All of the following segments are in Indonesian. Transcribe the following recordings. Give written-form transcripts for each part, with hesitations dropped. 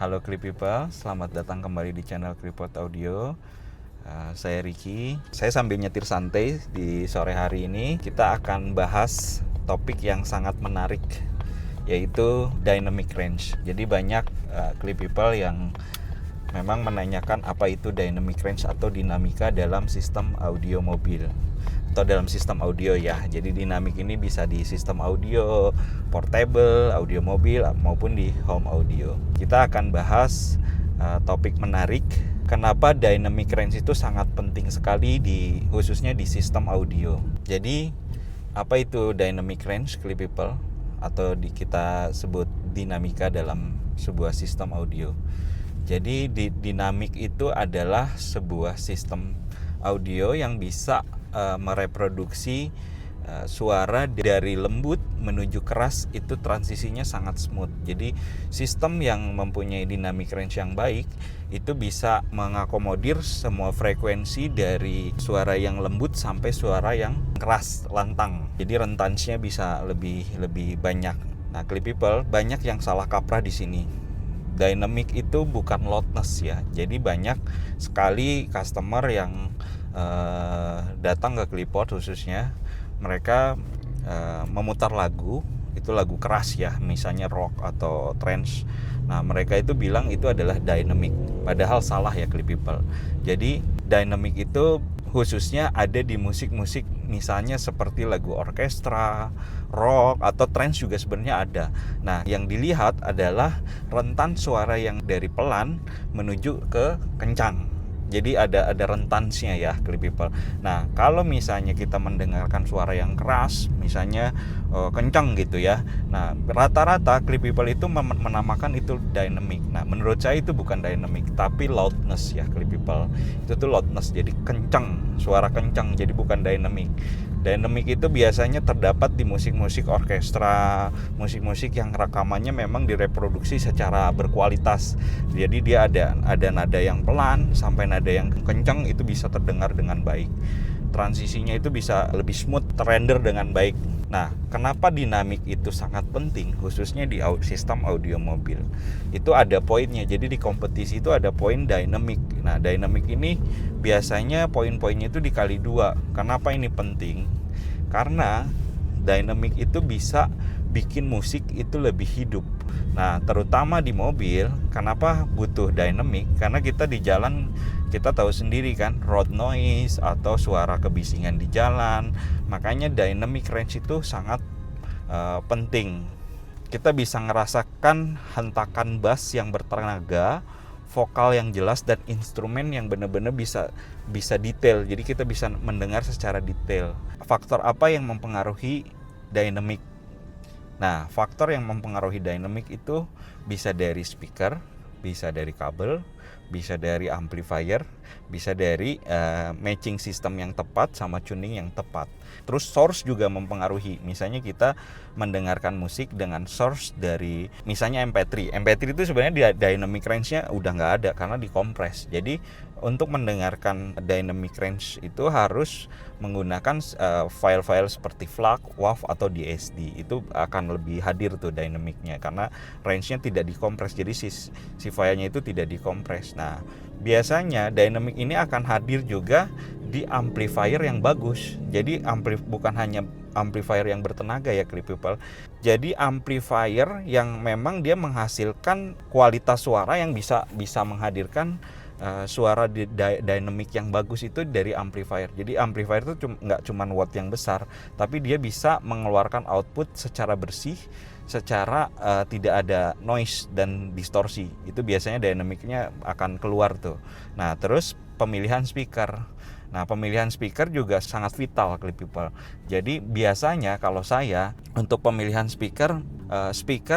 Halo Clip People, selamat datang kembali di channel Clipot Audio. Saya Ricky. Saya sambil nyetir santai di sore hari ini. Kita akan bahas topik yang sangat menarik, yaitu dynamic range. Jadi banyak Clip People yang memang menanyakan apa itu dynamic range atau dinamika dalam sistem audio mobil atau dalam sistem audio ya. Jadi dinamik ini bisa di sistem audio portable, audio mobil maupun di home audio. Kita akan bahas topik menarik. Kenapa dynamic range itu sangat penting sekali khususnya di sistem audio. Jadi apa itu dynamic range, Clip People, atau kita sebut dinamika dalam sebuah sistem audio. Jadi dinamik itu adalah sebuah sistem audio yang bisa mereproduksi suara dari lembut menuju keras. Itu transisinya sangat smooth. Jadi sistem yang mempunyai dynamic range yang baik itu bisa mengakomodir semua frekuensi dari suara yang lembut sampai suara yang keras, lantang. Jadi rentannya bisa lebih banyak. Nah, Clip People, banyak yang salah kaprah di sini. Dynamic itu bukan loudness ya. Jadi banyak sekali customer yang datang ke Clipot khususnya, mereka memutar lagu, itu lagu keras ya, misalnya rock atau trance. Nah, mereka itu bilang itu adalah dynamic, padahal salah ya Clip People. Jadi dynamic itu khususnya ada di musik-musik misalnya seperti lagu orkestra, rock atau trance juga sebenarnya ada. Nah, yang dilihat adalah rentan suara yang dari pelan menuju ke kencang. Jadi ada rentansnya ya, Clip People. Nah, kalau misalnya kita mendengarkan suara yang keras, misalnya kencang gitu ya. Nah, rata-rata Clip People itu menamakan itu dynamic. Nah, menurut saya itu bukan dynamic, tapi loudness ya, Clip People. Itu tuh loudness, jadi kencang, suara kencang, jadi bukan dynamic. Dynamic itu biasanya terdapat di musik-musik orkestra, musik-musik yang rekamannya memang direproduksi secara berkualitas. Jadi dia ada nada yang pelan sampai nada yang kencang, itu bisa terdengar dengan baik. Transisinya itu bisa lebih smooth, terrender dengan baik. Nah, kenapa dinamik itu sangat penting khususnya di sistem audio mobil? Itu ada poinnya. Jadi di kompetisi itu ada poin dynamic. Nah, dynamic ini biasanya poin-poinnya itu dikali 2. Kenapa ini penting? Karena dynamic itu bisa bikin musik itu lebih hidup. Nah, terutama di mobil, kenapa butuh dynamic? Karena kita di jalan, kita tahu sendiri kan, road noise atau suara kebisingan di jalan. Makanya dynamic range itu sangat penting. Kita bisa ngerasakan hentakan bass yang bertenaga, vokal yang jelas, dan instrumen yang benar-benar bisa detail. Jadi kita bisa mendengar secara detail. Faktor apa yang mempengaruhi dynamic? Nah, faktor yang mempengaruhi dynamic itu bisa dari speaker, bisa dari kabel, bisa dari amplifier, bisa dari matching system yang tepat sama tuning yang tepat. Terus source juga mempengaruhi. Misalnya kita mendengarkan musik dengan source dari misalnya MP3. MP3 itu sebenarnya dynamic range-nya udah nggak ada karena dikompres. Jadi untuk mendengarkan dynamic range itu harus menggunakan file-file seperti FLAC, WAV atau DSD. Itu akan lebih hadir tuh dynamicnya karena range-nya tidak dikompres. Jadi si filenya itu tidak dikompres. Nah, biasanya dynamic ini akan hadir juga di amplifier yang bagus. Jadi bukan hanya amplifier yang bertenaga ya, Clip People. Jadi amplifier yang memang dia menghasilkan kualitas suara yang bisa menghadirkan suara dynamic yang bagus itu dari amplifier. Jadi amplifier itu nggak cuma watt yang besar, tapi dia bisa mengeluarkan output secara bersih, secara tidak ada noise dan distorsi. Itu biasanya dynamicnya akan keluar tuh. Nah, terus pemilihan speaker. Nah, pemilihan speaker juga sangat vital, Clip People. Jadi biasanya kalau saya untuk pemilihan speaker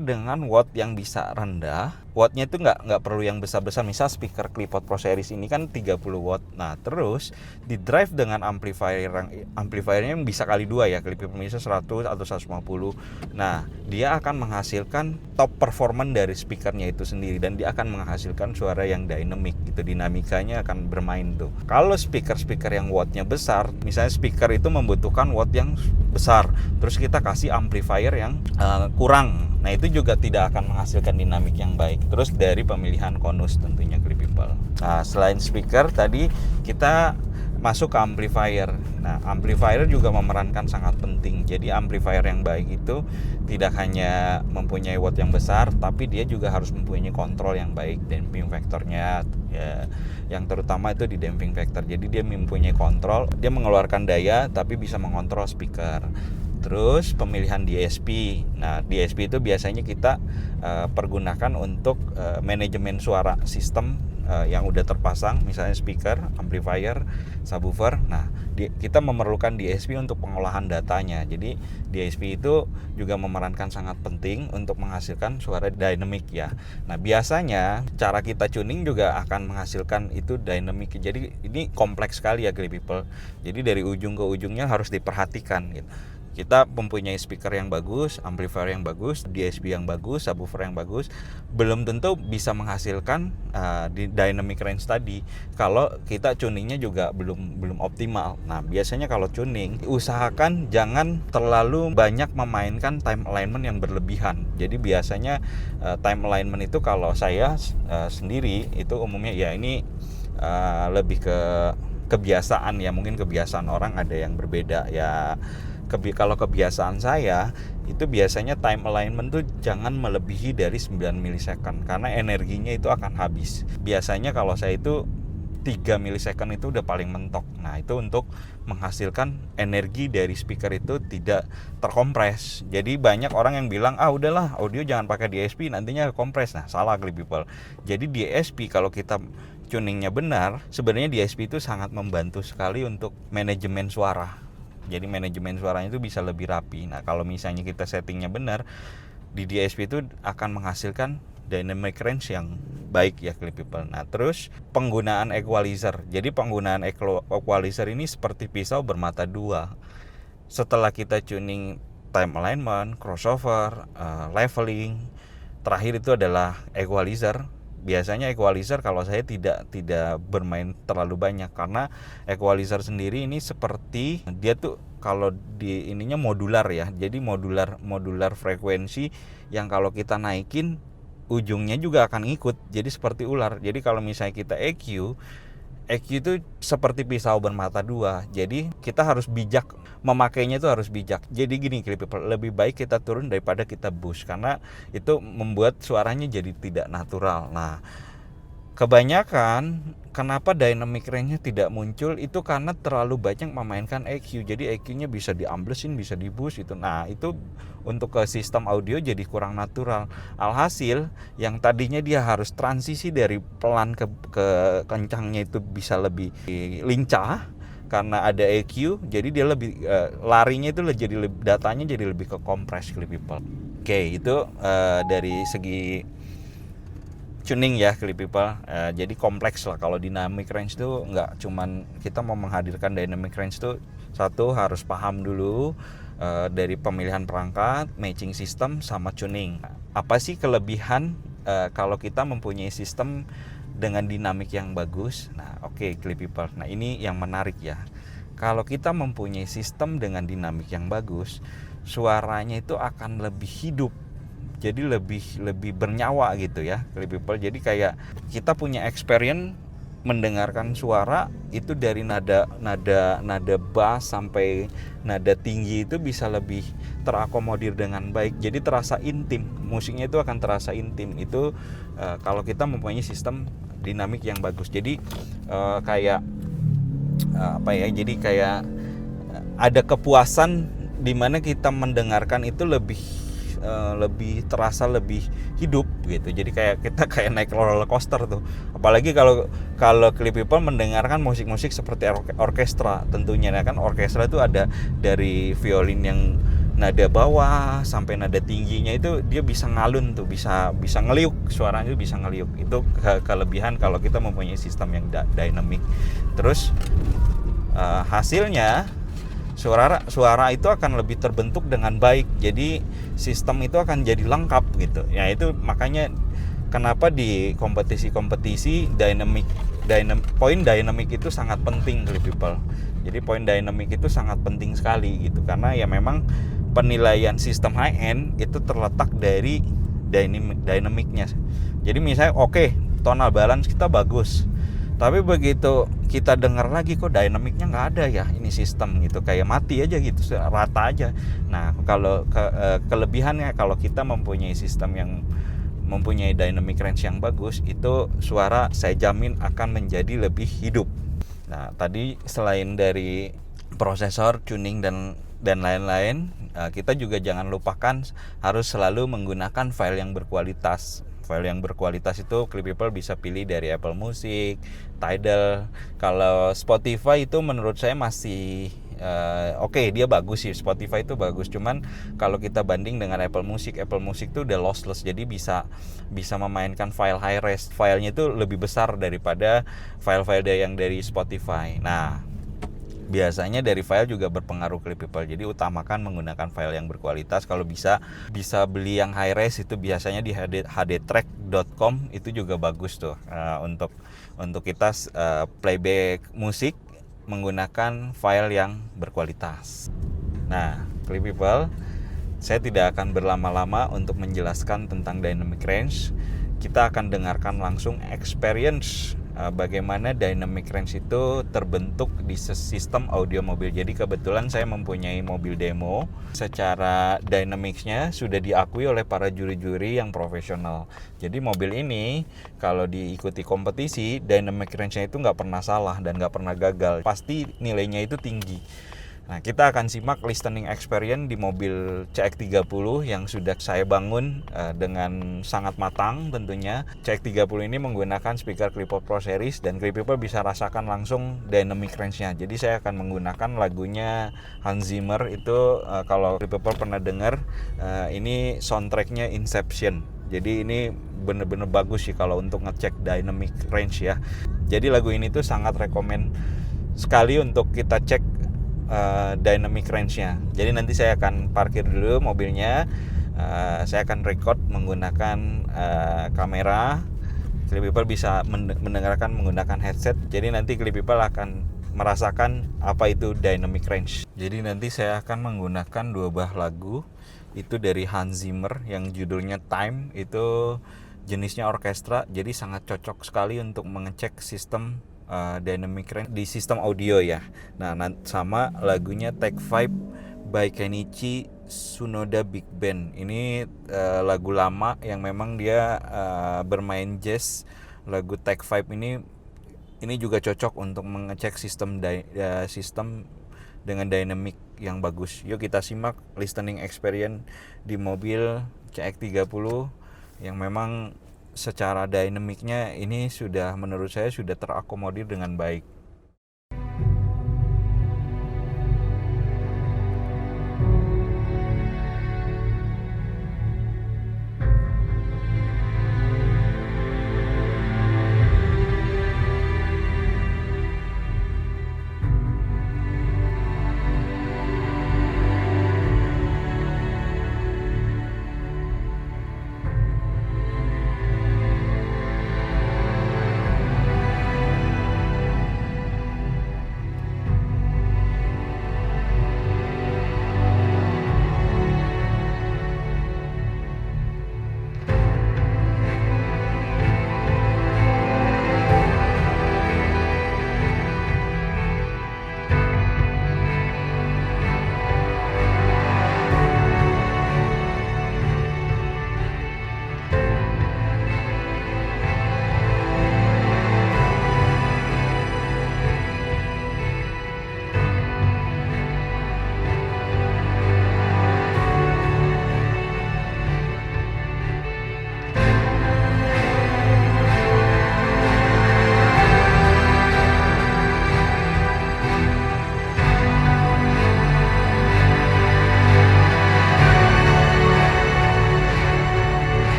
dengan watt yang bisa rendah, wattnya itu nggak perlu yang besar-besar. Misal speaker Clipot Pro Series ini kan 30 watt. Nah, terus di drive dengan amplifiernya bisa kali 2 ya, Clip People, bisa 100 atau 150. Nah, dia akan menghasilkan top performance dari speakernya itu sendiri, dan dia akan menghasilkan suara yang dynamic gitu, dinamikanya akan bermain tuh. Kalau speaker yang wattnya besar, misalnya speaker itu membutuhkan watt yang besar, terus kita kasih amplifier yang kurang, Nah itu juga tidak akan menghasilkan dinamik yang baik. Terus dari pemilihan konus tentunya Clip People. Nah selain speaker tadi kita masuk ke amplifier. Nah amplifier juga memerankan sangat penting. Jadi amplifier yang baik itu tidak hanya mempunyai watt yang besar, tapi dia juga harus mempunyai kontrol yang baik, damping faktornya ya, yang terutama itu di damping factor. Jadi dia mempunyai kontrol, dia mengeluarkan daya tapi bisa mengontrol speaker. Terus pemilihan DSP. Nah DSP itu biasanya kita pergunakan untuk manajemen suara sistem yang udah terpasang, misalnya speaker, amplifier, subwoofer. Nah kita memerlukan DSP untuk pengolahan datanya. Jadi DSP itu juga memerankan sangat penting untuk menghasilkan suara dynamic ya. Nah biasanya cara kita tuning juga akan menghasilkan itu dynamic. Jadi ini kompleks sekali ya Clip People. Jadi dari ujung ke ujungnya harus diperhatikan gitu. Kita mempunyai speaker yang bagus, amplifier yang bagus, DSP yang bagus, subwoofer yang bagus, belum tentu bisa menghasilkan di dynamic range tadi kalau kita tuningnya juga belum optimal. Nah biasanya kalau tuning usahakan jangan terlalu banyak memainkan time alignment yang berlebihan. Jadi biasanya time alignment itu kalau saya sendiri itu umumnya ya ini lebih ke kebiasaan ya, mungkin kebiasaan orang ada yang berbeda ya. Kalau kebiasaan saya itu biasanya time alignment tuh jangan melebihi dari 9 milisecond karena energinya itu akan habis. Biasanya kalau saya itu 3 milisecond itu udah paling mentok. Nah itu untuk menghasilkan energi dari speaker itu tidak terkompres. Jadi banyak orang yang bilang udahlah audio jangan pakai DSP nantinya kompres. Nah salah Clip People. Jadi DSP kalau kita tuningnya benar, sebenarnya DSP itu sangat membantu sekali untuk manajemen suara. Jadi manajemen suaranya itu bisa lebih rapi. Nah kalau misalnya kita settingnya benar, di DSP itu akan menghasilkan dynamic range yang baik ya Clip People. Nah terus penggunaan equalizer. Jadi penggunaan equalizer ini seperti pisau bermata dua. Setelah kita tuning time alignment, crossover, leveling, terakhir itu adalah equalizer. Biasanya equalizer kalau saya tidak bermain terlalu banyak karena equalizer sendiri ini seperti dia tuh kalau di ininya modular ya. Jadi modular frekuensi yang kalau kita naikin ujungnya juga akan ikut. Jadi seperti ular. Jadi kalau misalnya kita EQ itu seperti pisau bermata dua. Jadi kita harus bijak, memakainya itu harus bijak. Jadi gini Clip People, lebih baik kita turun daripada kita boost karena itu membuat suaranya jadi tidak natural. Nah kebanyakan kenapa dynamic range-nya tidak muncul itu karena terlalu banyak memainkan EQ. Jadi EQ-nya bisa diamblesin, bisa di boost itu. Nah itu untuk ke sistem audio jadi kurang natural. Alhasil yang tadinya dia harus transisi dari pelan ke kencangnya itu bisa lebih lincah karena ada EQ. Jadi dia lebih larinya itu jadi datanya jadi lebih ke kompres Clip People. Oke, itu dari segi tuning ya Clip People. Jadi kompleks lah. Kalau dynamic range itu nggak cuman kita mau menghadirkan dynamic range itu, satu harus paham dulu dari pemilihan perangkat, matching system sama tuning. Apa sih kelebihan kalau kita mempunyai sistem dengan dinamik yang bagus? Nah oke, Clip People. Nah ini yang menarik ya. Kalau kita mempunyai sistem dengan dinamik yang bagus, suaranya itu akan lebih hidup. Jadi lebih bernyawa gitu ya Clip People. Jadi kayak kita punya experience mendengarkan suara itu dari nada bass sampai nada tinggi itu bisa lebih terakomodir dengan baik. Jadi terasa intim, musiknya itu akan terasa intim. Itu kalau kita mempunyai sistem dinamik yang bagus. Jadi kayak jadi kayak ada kepuasan di mana kita mendengarkan itu lebih terasa lebih hidup gitu. Jadi kita kayak naik roller coaster tuh. Apalagi kalau Clip People mendengarkan musik-musik seperti orkestra tentunya ya kan. Orkestra itu ada dari violin yang nada bawah sampai nada tingginya itu dia bisa ngalun tuh, bisa ngeliuk, suaranya itu bisa ngeliuk. Itu kelebihan kalau kita mempunyai sistem yang dynamic. Terus hasilnya suara itu akan lebih terbentuk dengan baik. Jadi sistem itu akan jadi lengkap gitu. Ya itu makanya kenapa di kompetisi poin dynamic itu sangat penting Clip People. Jadi poin dynamic itu sangat penting sekali gitu karena ya memang penilaian sistem high end itu terletak dari dynamicnya. Jadi misalnya oke, tonal balance kita bagus, tapi begitu kita dengar lagi kok dynamicnya nggak ada ya, ini sistem gitu, kayak mati aja gitu, rata aja. Nah kalau kelebihannya kalau kita mempunyai sistem yang mempunyai dynamic range yang bagus, itu suara saya jamin akan menjadi lebih hidup. Nah tadi selain dari prosesor, tuning dan lain-lain, kita juga jangan lupakan harus selalu menggunakan file yang berkualitas. File yang berkualitas itu Clip People bisa pilih dari Apple Music, Tidal. Kalau Spotify itu menurut saya masih oke, dia bagus sih, Spotify itu bagus. Cuman kalau kita banding dengan Apple Music tuh udah lossless, jadi bisa memainkan file high res. Filenya itu lebih besar daripada file-file yang dari Spotify. Nah, biasanya dari file juga berpengaruh Clip People. Jadi utamakan menggunakan file yang berkualitas. Kalau bisa beli yang high res, itu biasanya di hdtrack.com itu juga bagus tuh, untuk kita playback musik menggunakan file yang berkualitas. Nah, Clip People, saya tidak akan berlama-lama untuk menjelaskan tentang dynamic range. Kita akan dengarkan langsung experience bagaimana dynamic range itu terbentuk di sistem audio mobil. Jadi kebetulan saya mempunyai mobil demo, secara dynamicsnya sudah diakui oleh para juri-juri yang profesional. Jadi mobil ini kalau diikuti kompetisi, dynamic range-nya itu nggak pernah salah dan nggak pernah gagal, pasti nilainya itu tinggi. Nah, kita akan simak listening experience di mobil CX-30 yang sudah saya bangun dengan sangat matang tentunya. CX-30 ini menggunakan speaker Clip Pro Series dan Clip People bisa rasakan langsung dynamic range-nya. Jadi saya akan menggunakan lagunya Hans Zimmer itu, kalau Clip People pernah dengar, ini soundtrack-nya Inception. Jadi ini bener-bener bagus sih kalau untuk ngecek dynamic range ya. Jadi lagu ini tuh sangat rekomen sekali untuk kita cek dynamic range-nya. Jadi nanti saya akan parkir dulu mobilnya, saya akan record menggunakan kamera. Clip People bisa mendengarkan menggunakan headset. Jadi nanti Clip People akan merasakan apa itu dynamic range. Jadi nanti saya akan menggunakan 2 buah lagu itu dari Hans Zimmer yang judulnya Time, itu jenisnya orkestra, jadi sangat cocok sekali untuk mengecek sistem dynamic range di sistem audio ya. Nah, sama lagunya Take 5 by Kenichi Tsunoda Big Band. Ini lagu lama yang memang dia bermain jazz. Lagu Take 5 ini juga cocok untuk mengecek sistem dengan dynamic yang bagus. Yuk kita simak listening experience di mobil CX-30 yang memang secara dynamicnya ini sudah, menurut saya sudah terakomodir dengan baik.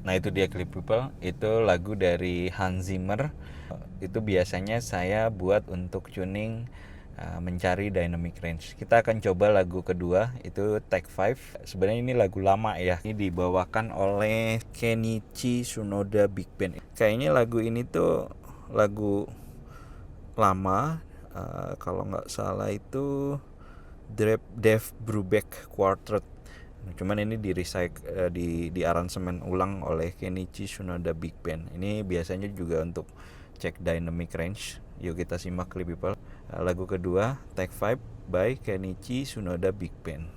Nah itu dia Clip People, itu lagu dari Hans Zimmer. Itu biasanya saya buat untuk tuning mencari dynamic range. Kita akan coba lagu kedua, itu Take 5. Sebenarnya ini lagu lama ya. Ini dibawakan oleh Kenichi Tsunoda Big Band. Kayaknya lagu ini tuh lagu lama, kalau nggak salah itu Dave Brubeck Quartet. Cuman ini di aransemen ulang oleh Kenichi Tsunoda Big Band. Ini biasanya juga untuk cek dynamic range. Yuk kita simak Clip People. Lagu kedua Take 5 by Kenichi Tsunoda Big Band.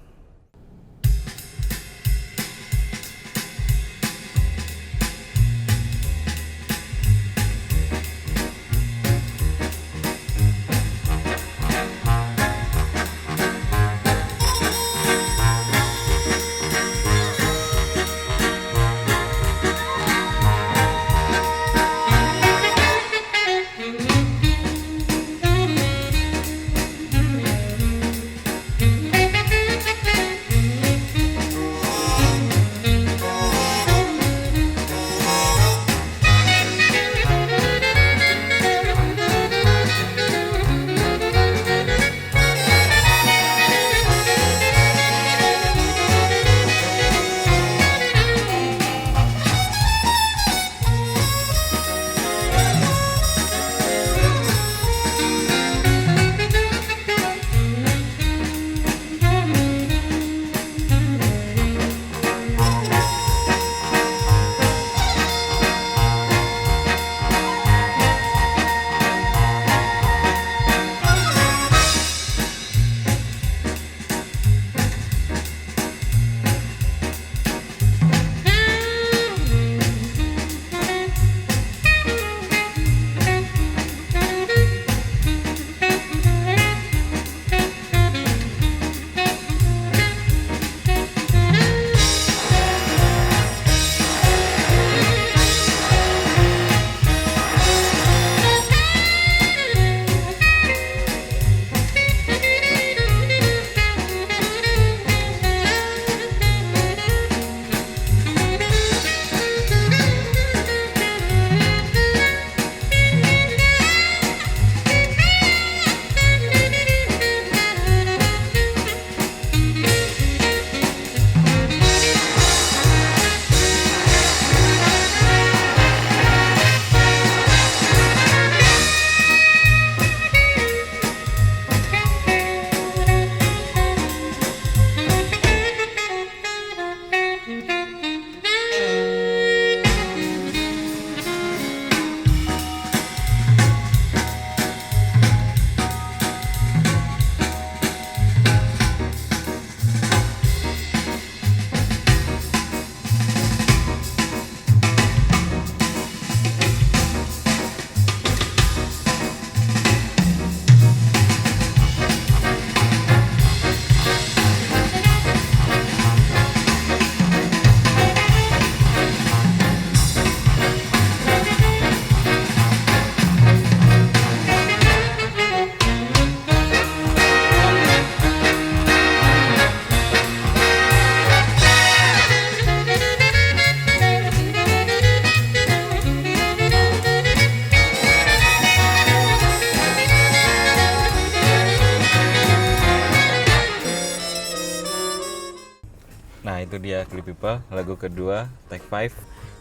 Nah itu dia Clip People, lagu kedua Take 5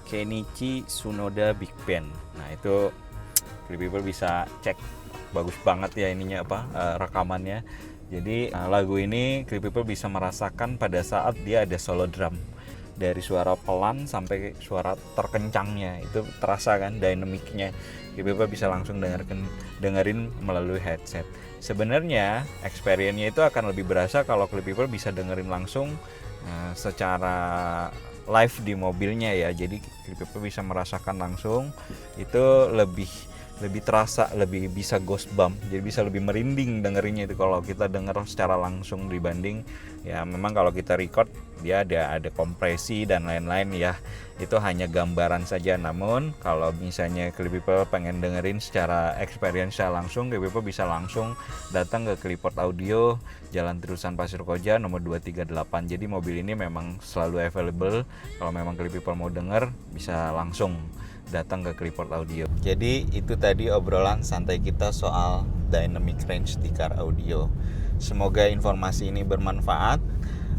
Kenichi Tsunoda Big Band. Nah itu Clip People bisa cek, bagus banget ya ininya rekamannya. Jadi lagu ini Clip People bisa merasakan pada saat dia ada solo drum. Dari suara pelan sampai suara terkencangnya itu terasa kan dynamicnya. Clip People bisa langsung dengerin melalui headset. Sebenarnya experience-nya itu akan lebih berasa kalau Clip People bisa dengerin langsung secara live di mobilnya ya. Jadi Clip People bisa merasakan langsung, itu lebih lebih terasa, lebih bisa ghost bump, jadi bisa lebih merinding dengerinnya itu kalau kita denger secara langsung dibanding ya memang kalau kita record dia ada kompresi dan lain-lain ya, itu hanya gambaran saja. Namun kalau misalnya Clip People pengen dengerin secara experience langsung, Clip People bisa langsung datang ke Cliport Audio, Jalan Terusan Pasir Koja nomor 238. Jadi mobil ini memang selalu available, kalau memang Clip People mau denger bisa langsung datang ke Cliport Audio. Jadi itu tadi obrolan santai kita soal dynamic range di car audio. Semoga informasi ini bermanfaat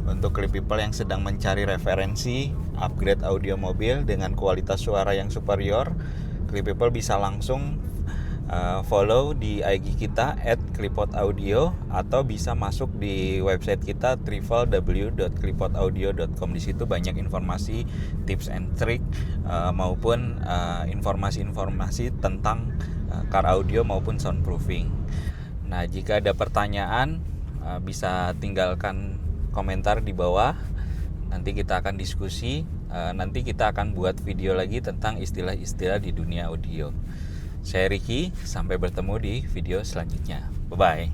untuk Clip People yang sedang mencari referensi upgrade audio mobil dengan kualitas suara yang superior. Clip People bisa langsung follow di IG kita @clipotaudio atau bisa masuk di website kita www.clipotaudio.com. Di situ banyak informasi, tips and trick maupun informasi-informasi tentang car audio maupun soundproofing. Nah, jika ada pertanyaan bisa tinggalkan komentar di bawah. Nanti kita akan diskusi. Nanti kita akan buat video lagi tentang istilah-istilah di dunia audio. Saya Ricky, sampai bertemu di video selanjutnya. Bye-bye.